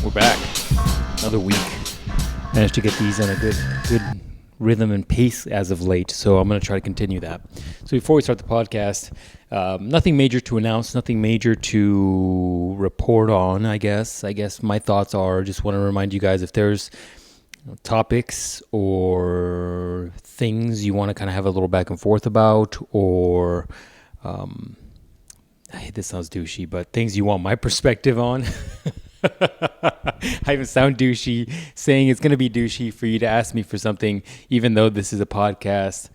We're back. Another week. Managed to get these on a good rhythm and pace as of late, so I'm going to try to continue that. So before we start the podcast, nothing major to announce, nothing major to report on, I guess. My thoughts are, just want to remind you guys, if there's topics or things you want to kind of have a little back and forth about, or this sounds douchey, but things you want my perspective on. I even sound douchey saying it's going to be douchey for you to ask me for something, even though this is a podcast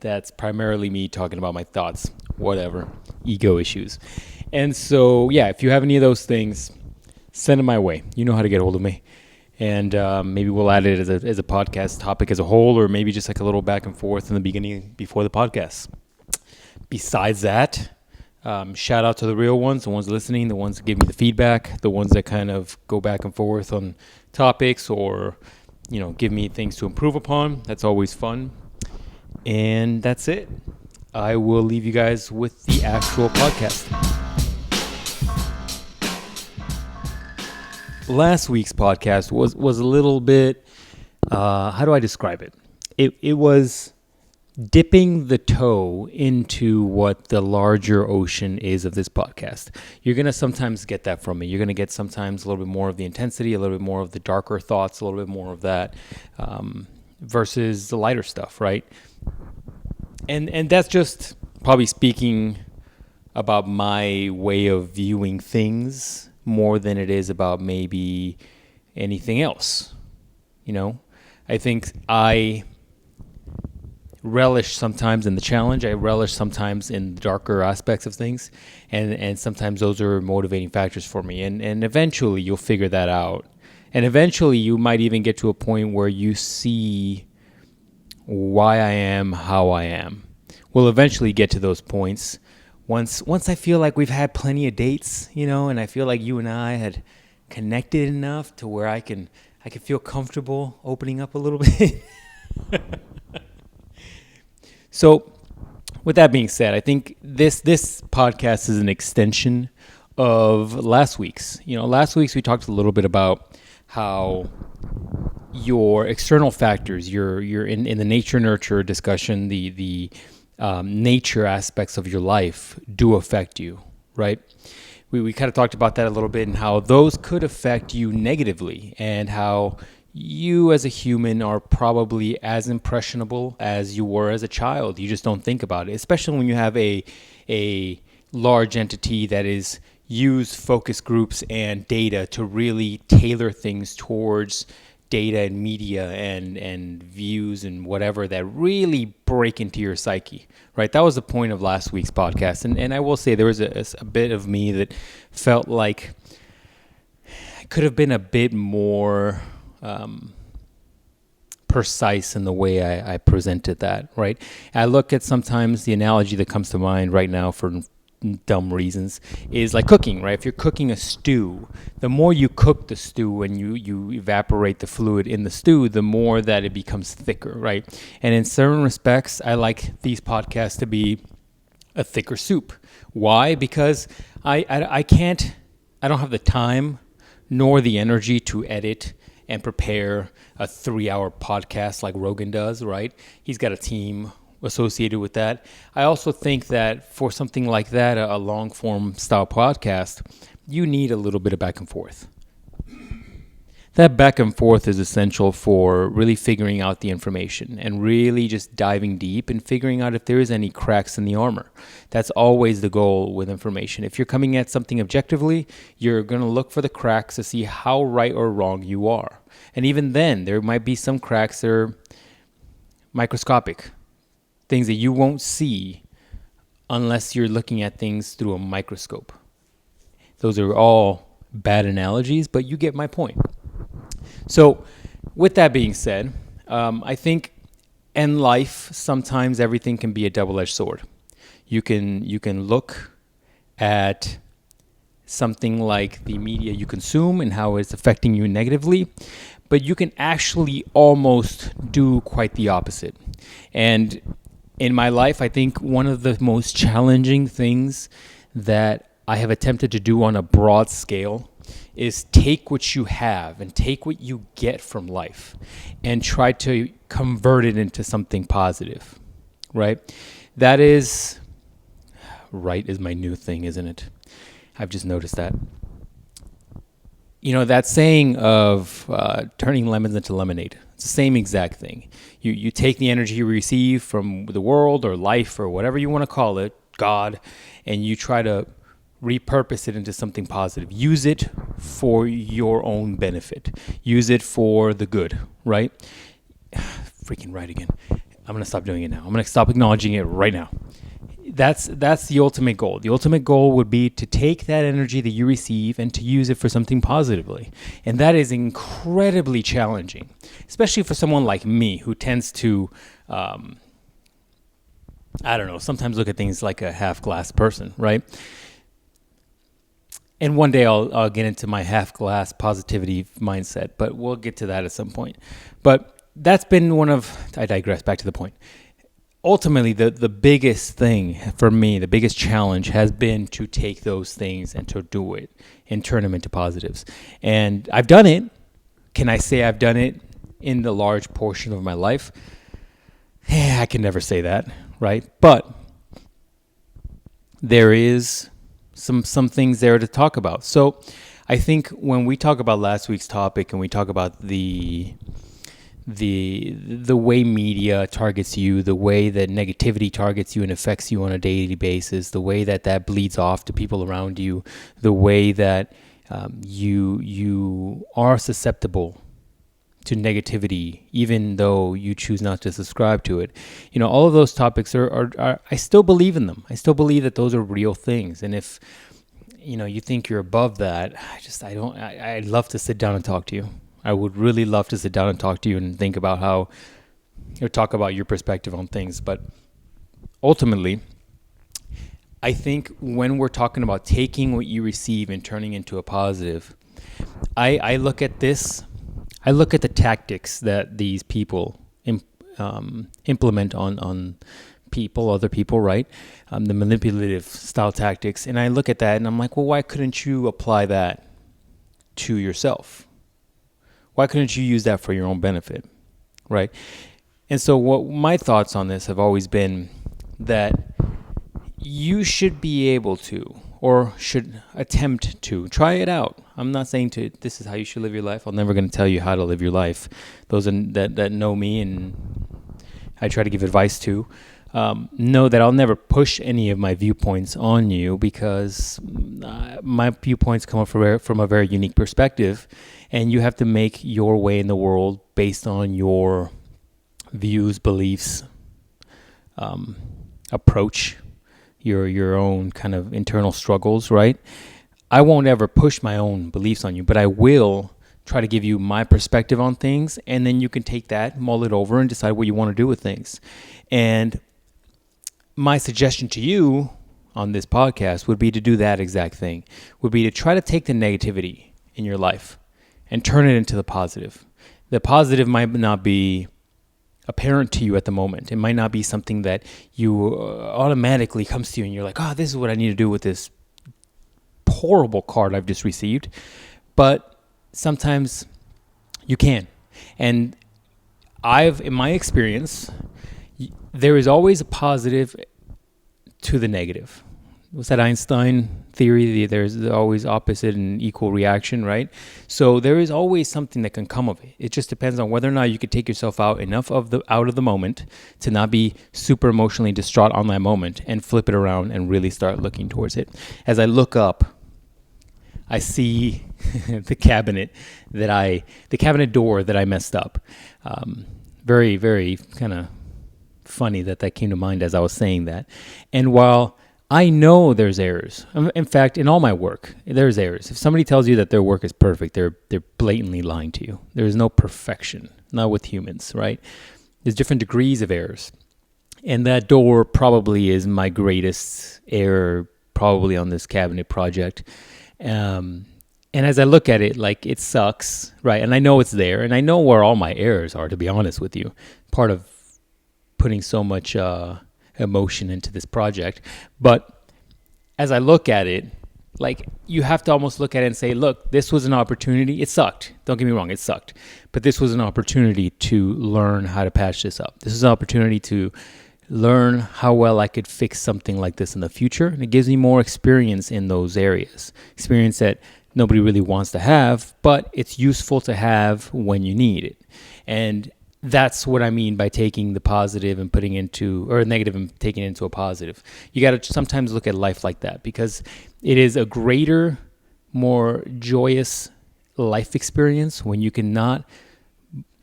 that's primarily me talking about my thoughts, whatever, ego issues. And so, yeah, if you have any of those things, send them my way. You know how to get a hold of me. And maybe we'll add it as a podcast topic as a whole, or maybe just like a little back and forth in the beginning before the podcast. Besides that, shout out to the real ones, the ones listening, the ones that give me the feedback, the ones that kind of go back and forth on topics or, give me things to improve upon. That's always fun. And that's it. I will leave you guys with the actual podcast. Last week's podcast was a little bit, how do I describe it? It was dipping the toe into what the larger ocean is of this podcast. You're going to sometimes get that from me. You're going to get sometimes a little bit more of the intensity, a little bit more of the darker thoughts, a little bit more of that versus the lighter stuff, right? And that's just probably speaking about my way of viewing things more than it is about maybe anything else. I think I relish sometimes in the challenge. I relish sometimes in the darker aspects of things. And sometimes those are motivating factors for me. And eventually you'll figure that out. And eventually you might even get to a point where you see why I am how I am. We'll eventually get to those points. Once I feel like we've had plenty of dates, and I feel like you and I had connected enough to where I can feel comfortable opening up a little bit. So, with that being said, I think this podcast is an extension of last week's. Last week's we talked a little bit about how your external factors, you're in the nature-nurture discussion, the nature aspects of your life do affect you, right? We kind of talked about that a little bit and how those could affect you negatively, and how you as a human are probably as impressionable as you were as a child. You just don't think about it, especially when you have a large entity that is use focus groups and data to really tailor things towards data and media and views and whatever that really break into your psyche, right? That was the point of last week's podcast. And I will say there was a bit of me that felt like I could have been a bit more precise in the way I presented that, right? I look at sometimes the analogy that comes to mind right now for dumb reasons is like cooking, right? If you're cooking a stew, the more you cook the stew and you evaporate the fluid in the stew, the more that it becomes thicker, right? And in certain respects, I like these podcasts to be a thicker soup. Why? Because I don't have the time nor the energy to edit and prepare a 3-hour podcast like Rogan does, right? He's got a team associated with that. I also think that for something like that, a long-form style podcast, you need a little bit of back and forth. That back and forth is essential for really figuring out the information and really just diving deep and figuring out if there is any cracks in the armor. That's always the goal with information. If you're coming at something objectively, you're going to look for the cracks to see how right or wrong you are. And even then, there might be some cracks that are microscopic, things that you won't see unless you're looking at things through a microscope. Those are all bad analogies, but you get my point. So with that being said, I think in life, sometimes everything can be a double-edged sword. You can look at something like the media you consume and how it's affecting you negatively, but you can actually almost do quite the opposite. And in my life, I think one of the most challenging things that I have attempted to do on a broad scale, is take what you have and take what you get from life and try to convert it into something positive, right? That is, right is my new thing, isn't it? I've just noticed that. That saying of turning lemons into lemonade, it's the same exact thing. You take the energy you receive from the world or life or whatever you want to call it, God, and you try to repurpose it into something positive. Use it for your own benefit. Use it for the good, right? Freaking right again. I'm going to stop doing it now. I'm going to stop acknowledging it right now. That's the ultimate goal. The ultimate goal would be to take that energy that you receive and to use it for something positively. And that is incredibly challenging, especially for someone like me who tends to, sometimes look at things like a half-glass person, right? And one day I'll get into my half-glass positivity mindset, but we'll get to that at some point. But that's been I digress, back to the point. Ultimately, the biggest thing for me, the biggest challenge has been to take those things and to do it and turn them into positives. And I've done it. Can I say I've done it in the large portion of my life? I can never say that, right? But there is some things there to talk about. So I think when we talk about last week's topic and we talk about the way media targets you, the way that negativity targets you and affects you on a daily basis, the way that bleeds off to people around you, the way that you are susceptible to negativity, even though you choose not to subscribe to it. All of those topics are I still believe in them. I still believe that those are real things. And if, you think you're above that, I'd love to sit down and talk to you. I would really love to sit down and talk to you and think about talk about your perspective on things. But ultimately, I think when we're talking about taking what you receive and turning into a positive, I look at this. I look at the tactics that these people implement on other people, right? The manipulative style tactics. And I look at that and I'm like, well, why couldn't you apply that to yourself? Why couldn't you use that for your own benefit, right? And so what my thoughts on this have always been that you should be able to, or should attempt to, try it out. I'm not saying this is how you should live your life. I'm never going to tell you how to live your life. Those that know me and I try to give advice to, know that I'll never push any of my viewpoints on you because my viewpoints come from a very unique perspective, and you have to make your way in the world based on your views, beliefs, approach, your own kind of internal struggles, right? I won't ever push my own beliefs on you, but I will try to give you my perspective on things, and then you can take that, mull it over, and decide what you want to do with things. And my suggestion to you on this podcast would be to do that exact thing, would be to try to take the negativity in your life and turn it into the positive. The positive might not be apparent to you at the moment. It might not be something that you automatically comes to you and you're like, this is what I need to do with this horrible card I've just received. But sometimes you can. And in my experience, there is always a positive to the negative. Was that Einstein theory? There's always opposite and equal reaction, right? So there is always something that can come of it. It just depends on whether or not you could take yourself out of the moment to not be super emotionally distraught on that moment and flip it around and really start looking towards it. As I look up, I see the cabinet door that I messed up. Very, very kind of funny that came to mind as I was saying that. And while I know there's errors, in fact, in all my work, there's errors. If somebody tells you that their work is perfect, they're blatantly lying to you. There is no perfection, not with humans, right? There's different degrees of errors. And that door probably is my greatest error, probably on this cabinet project. And as I look at it, like, it sucks, right? And I know it's there, and I know where all my errors are, to be honest with you. Part of putting so much emotion into this project. But as I look at it, like you have to almost look at it and say, look, this was an opportunity. It sucked. Don't get me wrong, it sucked. But this was an opportunity to learn how to patch this up. This is an opportunity to learn how well I could fix something like this in the future. And it gives me more experience in those areas. Experience that nobody really wants to have, but it's useful to have when you need it. And that's what I mean by taking the positive and putting into, or negative and taking it into a positive. You got to sometimes look at life like that, because it is a greater, more joyous life experience when you cannot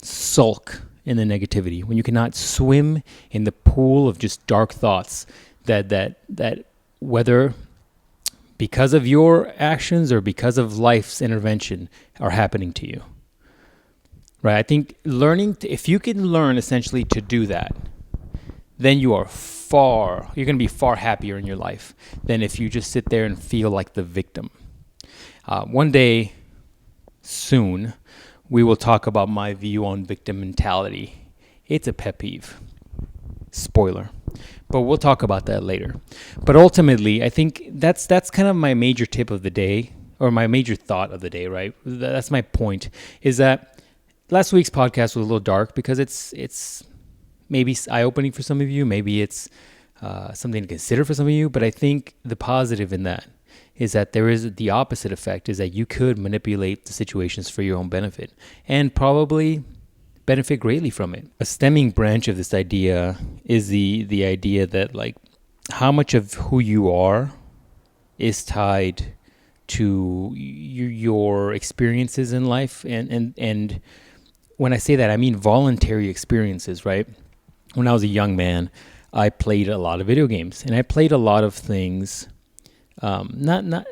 sulk in the negativity, when you cannot swim in the pool of just dark thoughts that whether because of your actions or because of life's intervention are happening to you. Right? I think if you can learn essentially to do that, then you're going to be far happier in your life than if you just sit there and feel like the victim. One day soon, we will talk about my view on victim mentality. It's a pet peeve. Spoiler. But we'll talk about that later. But ultimately, I think that's kind of my major tip of the day, or my major thought of the day, right? That's my point, is that last week's podcast was a little dark because it's maybe eye-opening for some of you. Maybe it's something to consider for some of you. But I think the positive in that is that there is the opposite effect, is that you could manipulate the situations for your own benefit and probably benefit greatly from it. A stemming branch of this idea is the idea that, like, how much of who you are is tied to your experiences in life. And when I say that, I mean voluntary experiences, right? When I was a young man, I played a lot of video games, and I played a lot of things. Not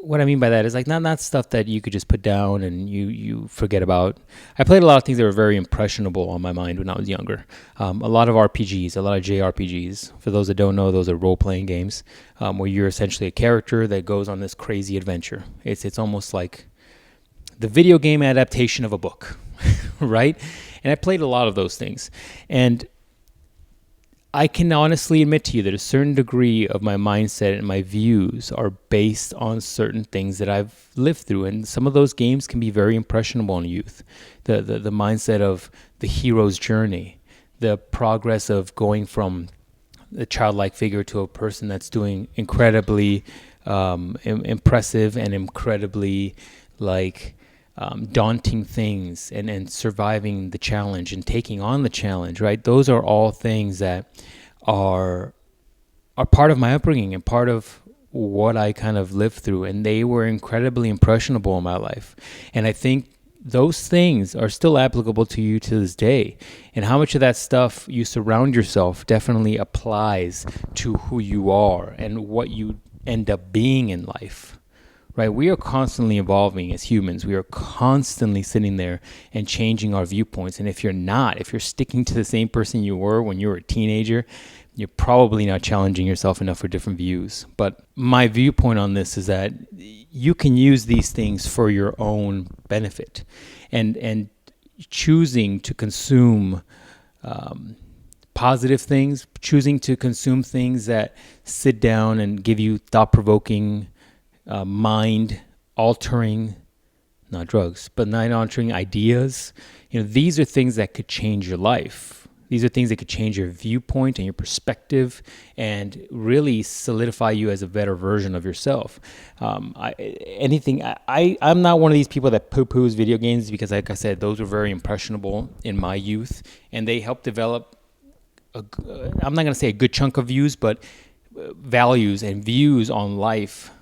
what I mean by that is, like, not stuff that you could just put down and you forget about. I played a lot of things that were very impressionable on my mind when I was younger. A lot of RPGs, a lot of JRPGs. For those that don't know, those are role-playing games where you're essentially a character that goes on this crazy adventure. It's almost like the video game adaptation of a book, right? And I played a lot of those things. And I can honestly admit to you that a certain degree of my mindset and my views are based on certain things that I've lived through. And some of those games can be very impressionable in youth. The mindset of the hero's journey, the progress of going from a childlike figure to a person that's doing incredibly impressive and incredibly, like, daunting things, and surviving the challenge and taking on the challenge, right? Those are all things that are part of my upbringing and part of what I kind of lived through, and they were incredibly impressionable in my life. And I think those things are still applicable to you to this day. And how much of that stuff you surround yourself definitely applies to who you are and what you end up being in life. Right? We are constantly evolving as humans. We are constantly sitting there and changing our viewpoints. And if you're sticking to the same person you were when you were a teenager, you're probably not challenging yourself enough for different views. But my viewpoint on this is that you can use these things for your own benefit, and choosing to consume positive things, choosing to consume things that sit down and give you thought-provoking, mind-altering, not drugs, but mind-altering ideas. These are things that could change your life. These are things that could change your viewpoint and your perspective and really solidify you as a better version of yourself. I'm not one of these people that poo-poos video games because, like I said, those were very impressionable in my youth, and they helped develop, I'm not going to say a good chunk of views, but values and views on life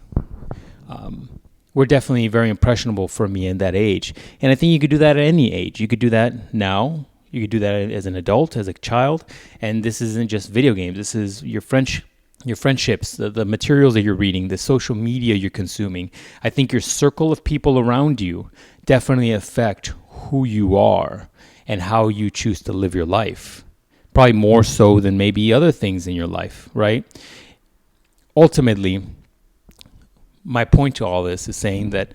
were definitely very impressionable for me in that age. And I think you could do that at any age. You could do that now. You could do that as an adult, as a child. And this isn't just video games. This is your friendships, the materials that you're reading, the social media you're consuming. I think your circle of people around you definitely affect who you are and how you choose to live your life. Probably more so than maybe other things in your life, right? Ultimately, my point to all this is saying that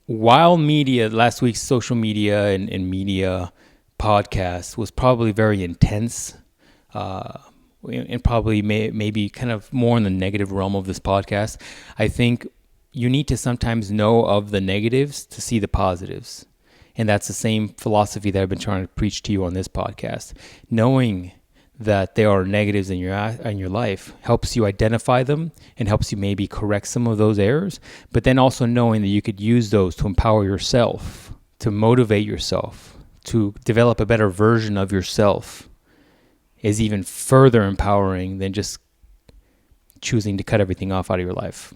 while last week's social media and media podcast was probably very intense, and probably maybe kind of more in the negative realm of this podcast, I think you need to sometimes know of the negatives to see the positives. And that's the same philosophy that I've been trying to preach to you on this podcast. Knowing that there are negatives in your life helps you identify them and helps you maybe correct some of those errors, but then also knowing that you could use those to empower yourself, to motivate yourself, to develop a better version of yourself is even further empowering than just choosing to cut everything off out of your life.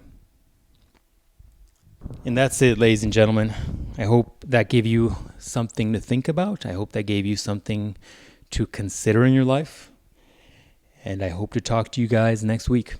And that's it, ladies and gentlemen. I hope that gave you something to think about. I hope that gave you something to consider in your life. And I hope to talk to you guys next week.